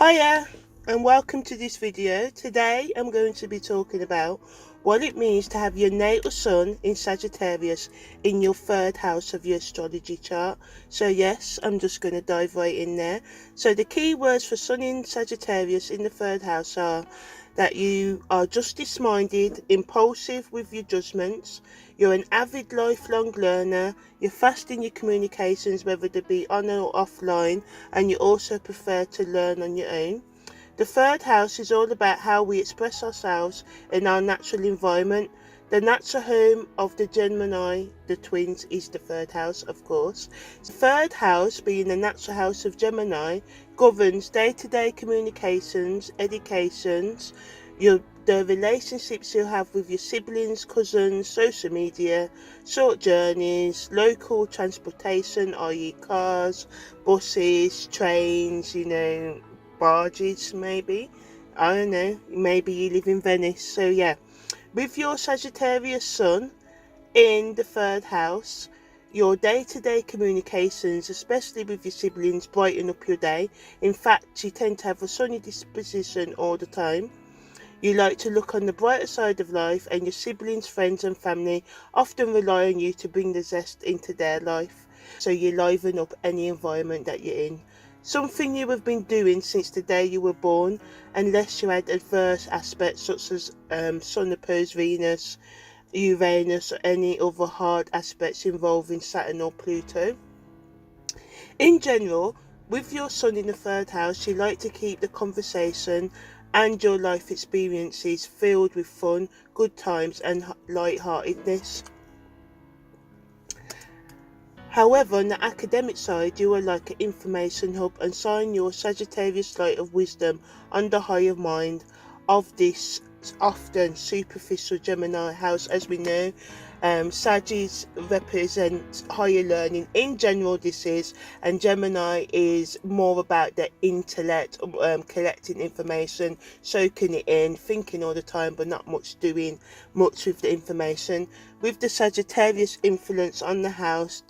Hiya and welcome to this video. Today I'm going to be talking about what it means to have your natal sun in Sagittarius in your third house of your astrology chart. So yes, I'm just going to dive right in there. So the key words for sun in Sagittarius in the third house are that you are justice-minded, impulsive with your judgments, you're an avid lifelong learner, you're fast in your communications whether they be on or offline, and you also prefer to learn on your own. The third house is all about how we express ourselves in our natural environment. The natural home of the Gemini, the twins, is the third house, of course. The third house, being the natural house of Gemini, governs day-to-day communications, educations, the relationships you have with your siblings, cousins, social media, short journeys, local transportation, i.e. cars, buses, trains, barges maybe. I don't know, maybe you live in Venice. So yeah, with your Sagittarius sun in the third house, your day-to-day communications, especially with your siblings, brighten up your day. In fact, you tend to have a sunny disposition all the time. You like to look on the brighter side of life, and your siblings, friends and family often rely on you to bring the zest into their life. So you liven up any environment that you're in. Something you have been doing since the day you were born, unless you had adverse aspects such as Sun opposed Venus, Uranus, or any other hard aspects involving Saturn or Pluto. In general, with your sun in the third house, you like to keep the conversation and your life experiences filled with fun, good times and light-heartedness. However, on the academic side, you are like an information hub and shine your Sagittarius light of wisdom on the higher mind of this often superficial Gemini house. As we know, Sagittarius represent higher learning in general, this is, and Gemini is more about the intellect, collecting information, soaking it in, thinking all the time but not much doing much with the information. With the Sagittarius influence on the house,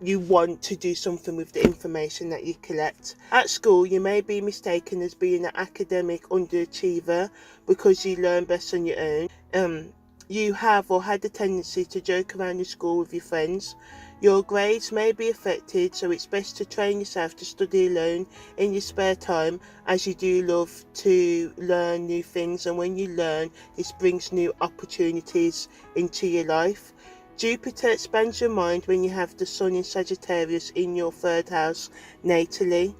you want to do something with the information that you collect. At school, you may be mistaken as being an academic underachiever because you learn best on your own. You have or had the tendency to joke around in school with your friends. Your grades may be affected, so it's best to train yourself to study alone in your spare time, as you do love to learn new things, and when you learn, this brings new opportunities into your life. Jupiter expands your mind when you have the sun in Sagittarius in your third house natally,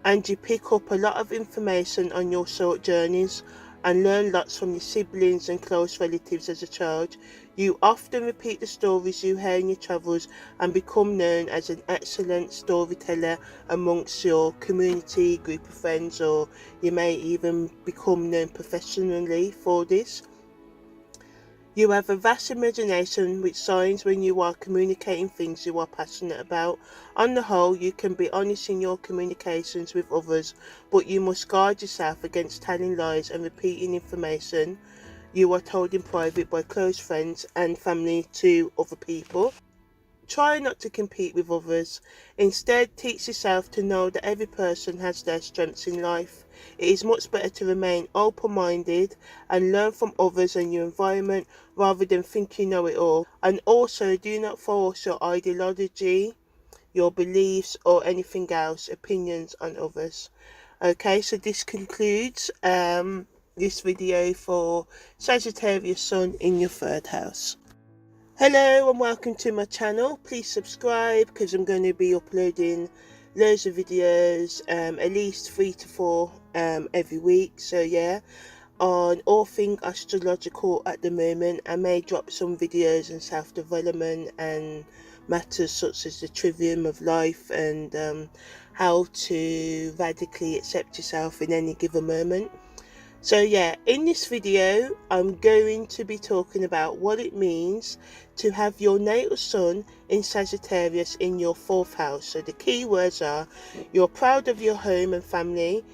and you pick up a lot of information on your short journeys and learn lots from your siblings and close relatives as a child. You often repeat the stories you hear in your travels and become known as an excellent storyteller amongst your community, group of friends, or you may even become known professionally for this. You have a vast imagination which shines when you are communicating things you are passionate about. On the whole, you can be honest in your communications with others, but you must guard yourself against telling lies and repeating information you are told in private by close friends and family to other people. Try not to compete with others. Instead, teach yourself to know that every person has their strengths in life. It is much better to remain open-minded and learn from others and your environment rather than think you know it all. And also, do not force your ideology, your beliefs or anything else, opinions on others. Okay, so this concludes this video for Sagittarius Sun in your third house. Hello and welcome to my channel. Please subscribe because I'm going to be uploading loads of videos, at least 3 to 4 every week. So yeah, on all things astrological at the moment. I may drop some videos on self-development and matters such as the trivium of life and how to radically accept yourself in any given moment. So yeah, in this video I'm going to be talking about what it means to have your natal sun in Sagittarius in your fourth house. So the key words are: you're proud of your home and family,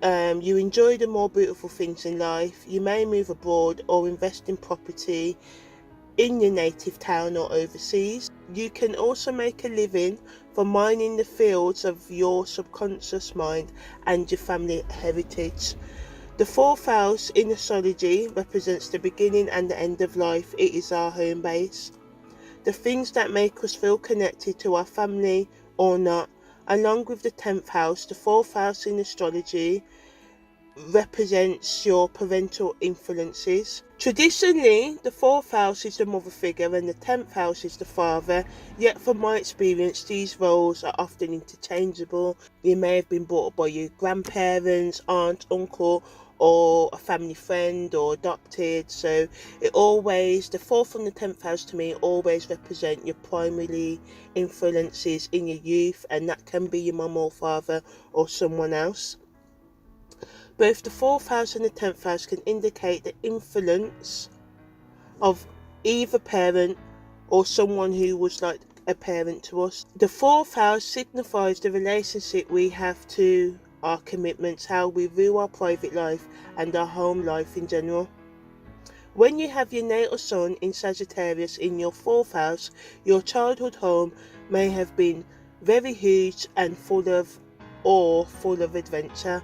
you enjoy the more beautiful things in life, you may move abroad or invest in property in your native town or overseas. You can also make a living for mining the fields of your subconscious mind and your family heritage. The fourth house in astrology represents the beginning and the end of life. It is our home base. The things that make us feel connected to our family or not. Along with the 10th house, the fourth house in astrology represents your parental influences. Traditionally, the fourth house is the mother figure and the 10th house is the father, yet from my experience these roles are often interchangeable. You may have been brought up by your grandparents, aunt, uncle, or a family friend, or adopted. So the 4th and the 10th house to me always represent your primary influences in your youth, and that can be your mum or father or someone else. Both the 4th house and the 10th house can indicate the influence of either parent or someone who was like a parent to us. The 4th house signifies the relationship we have to our commitments, how we view our private life and our home life in general. When you have your natal sun in Sagittarius in your 4th house, your childhood home may have been very huge and full of adventure.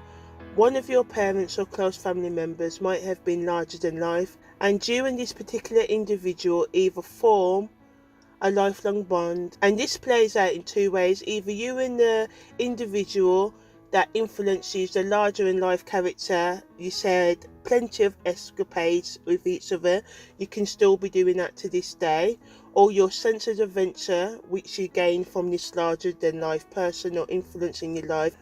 One of your parents or close family members might have been larger than life, and you and this particular individual either form a lifelong bond. And this plays out in two ways. Either you and the individual that influences the larger in life character, you said plenty of escapades with each other, you can still be doing that to this day, or your sense of adventure which you gain from this larger than life person or influence in your life.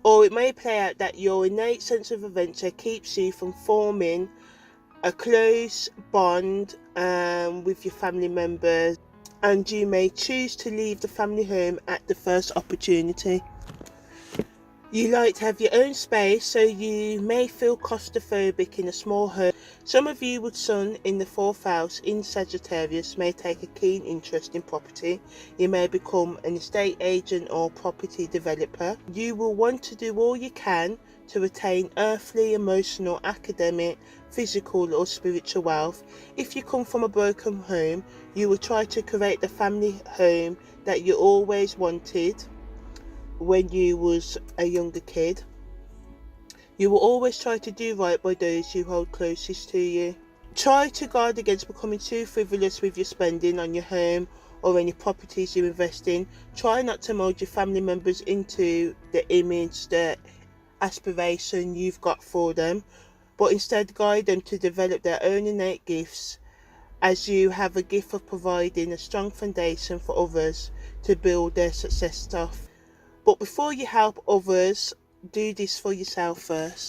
Or it may play out that your innate sense of adventure keeps you from forming a close bond with your family members, and you may choose to leave the family home at the first opportunity. You like to have your own space, so you may feel claustrophobic in a small home. Some of you with sun in the 4th house in Sagittarius may take a keen interest in property. You may become an estate agent or property developer. You will want to do all you can to attain earthly, emotional, academic, physical or spiritual wealth. If you come from a broken home, you will try to create the family home that you always wanted when you was a younger kid. You will always try to do right by those you hold closest to you. Try to guard against becoming too frivolous with your spending on your home or any properties you invest in. Try not to mold your family members into the image, the aspiration you've got for them, but instead guide them to develop their own innate gifts, as you have a gift of providing a strong foundation for others to build their success off. But before you help others, do this for yourself first.